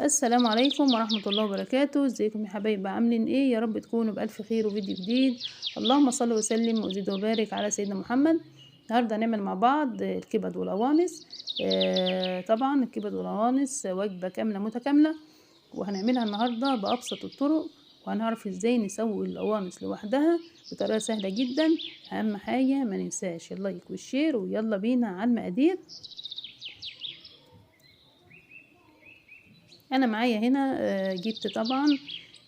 السلام عليكم ورحمة الله وبركاته. ازيكم يا حبايبي؟ عاملين ايه؟ يا رب تكونوا بألف خير وفيديو جديد. اللهم صل وسلم وزد وبارك على سيدنا محمد. النهارده هنعمل مع بعض الكبد والقوانص. طبعا الكبد والقوانص وجبة كاملة متكاملة، وهنعملها النهارده بأبسط الطرق، وهنعرف ازاي نسوي القوانص لوحدها بطريقة سهلة جدا. اهم حاجة ما ننساش اللايك والشير، ويلا بينا على المقادير. انا معايا هنا جبت طبعا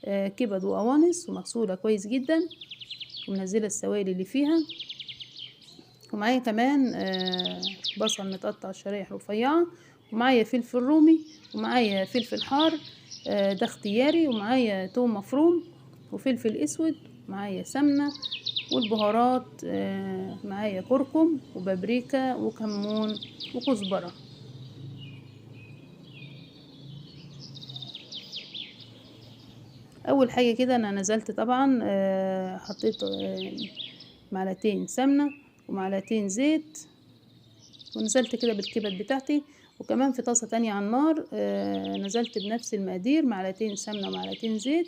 كبد وقوانص ومغسوله كويس جدا ومنزله السوائل اللي فيها، ومعايا كمان بصل متقطع شرايح رفيعه، ومعايا فلفل رومي، ومعايا فلفل حار ده اختياري، ومعايا توم مفروم وفلفل اسود، معايا سمنه، والبهارات معايا كركم وبابريكا وكمون وكزبره. اول حاجه كده انا نزلت طبعا حطيت معلقتين سمنه ومعلقتين زيت، ونزلت كده بالكبد بتاعتي. وكمان في طاسه تانية على النار نزلت بنفس المقادير، معلقتين سمنه ومعلقتين زيت.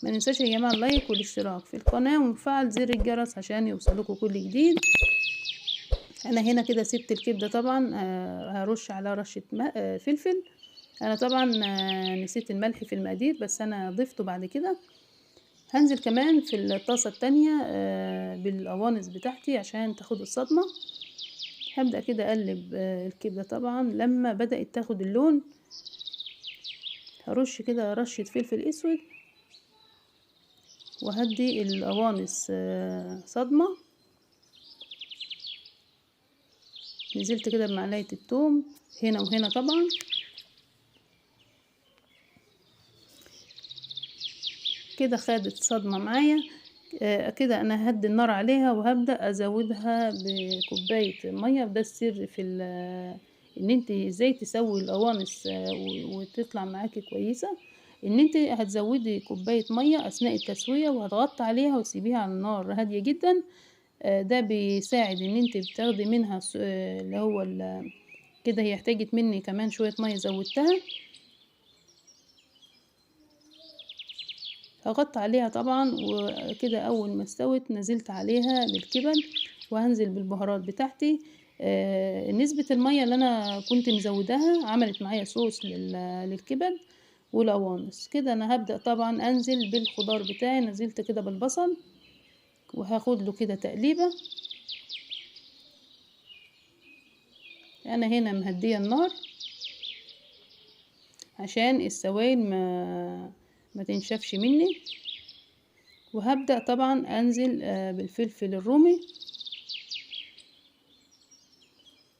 ما ننساش يا جماعه اللايك والاشتراك في القناه ومفعل زر الجرس عشان يوصلكوا كل جديد. انا هنا كده سبت الكبده طبعا هرش على رشه فلفل. انا طبعا نسيت الملح في المقادير، بس انا ضفته بعد كده. هنزل كمان في الطاسة التانية بالقوانص بتاعتي عشان تاخد الصدمة. هبدأ كده اقلب الكبدة طبعا. لما بدأت تاخد اللون هرش كده رشة فلفل اسود، وهدي القوانص صدمة. نزلت كده بمعلقة التوم هنا وهنا طبعا. كده خدت صدمة معايا. كده انا هدي النار عليها وهبدأ ازودها بكوباية مية. وده السر في ان انت ازاي تسوي القوانص وتطلع معاكي كويسة، ان انت هتزودي كوباية مية اثناء التسوية، وهتغطي عليها وتسيبيها على النار هادية جدا. ده بيساعد ان انت بتاخدي منها اللي هو كده هي احتاجت مني كمان شوية مية زودتها. هغطي عليها طبعا، وكده اول ما استوت نزلت عليها بالكبد، وهنزل بالبهارات بتاعتي. نسبة المية اللي انا كنت مزوداها عملت معايا صوص للكبد والقوانص. كده انا هبدأ طبعا انزل بالخضار بتاعي. نزلت كده بالبصل وهاخد له كده تقليبة. انا هنا مهدية النار عشان السوائل ما تنشفش مني. وهبدأ طبعا انزل بالفلفل الرومي.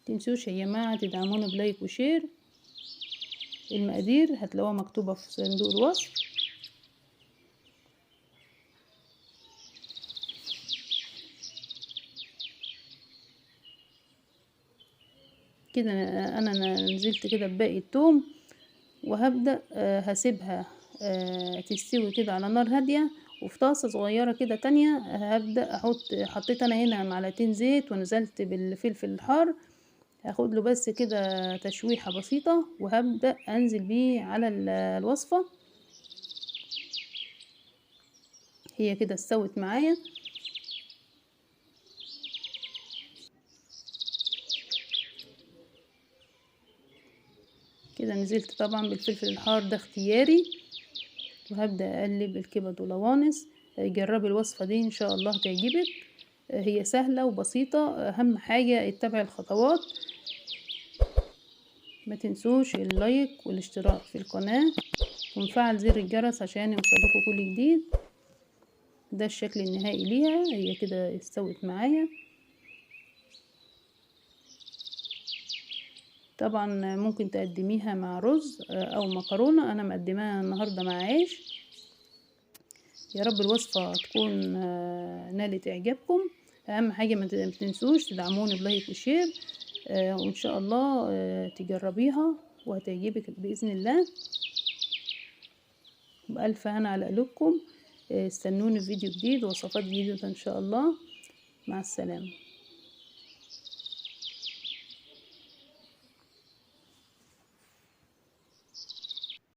متنسوش يا جماعة تدعمونا بلايك وشير. المقادير هتلاقوها مكتوبة في صندوق الوصف. كده انا نزلت كده بباقي التوم، وهبدأ هسيبها تستوي كده على نار هادية. وفي طاسة صغيرة كده تانية هبدأ حطيت انا هنا معلقتين زيت، ونزلت بالفلفل الحار. هاخد له بس كده تشويحة بسيطة، وهبدأ انزل بيه على الوصفة. هي كده استوت معايا. كده نزلت طبعا بالفلفل الحار ده اختياري، وهبدأ اقلب الكبد والقوانص. جربي الوصفة دي ان شاء الله تعجبك. هي سهلة وبسيطة، اهم حاجة اتبعي الخطوات. ما تنسوش اللايك والاشتراك في القناة ومفعل زر الجرس عشان يوصلكوا كل جديد. ده الشكل النهائي ليها. هي كده استوت معايا. طبعا ممكن تقدميها مع رز او مكرونة. انا مقدماها النهاردة مع عيش. يا رب الوصفة تكون نالت اعجابكم. اهم حاجة ما تنسوش تدعموني بلايك وشير، وان شاء الله تجربيها وهتعجبك باذن الله. بألف هنا على قلوبكم. استنوني في فيديو جديد ووصفات جديدة ان شاء الله. مع السلامة.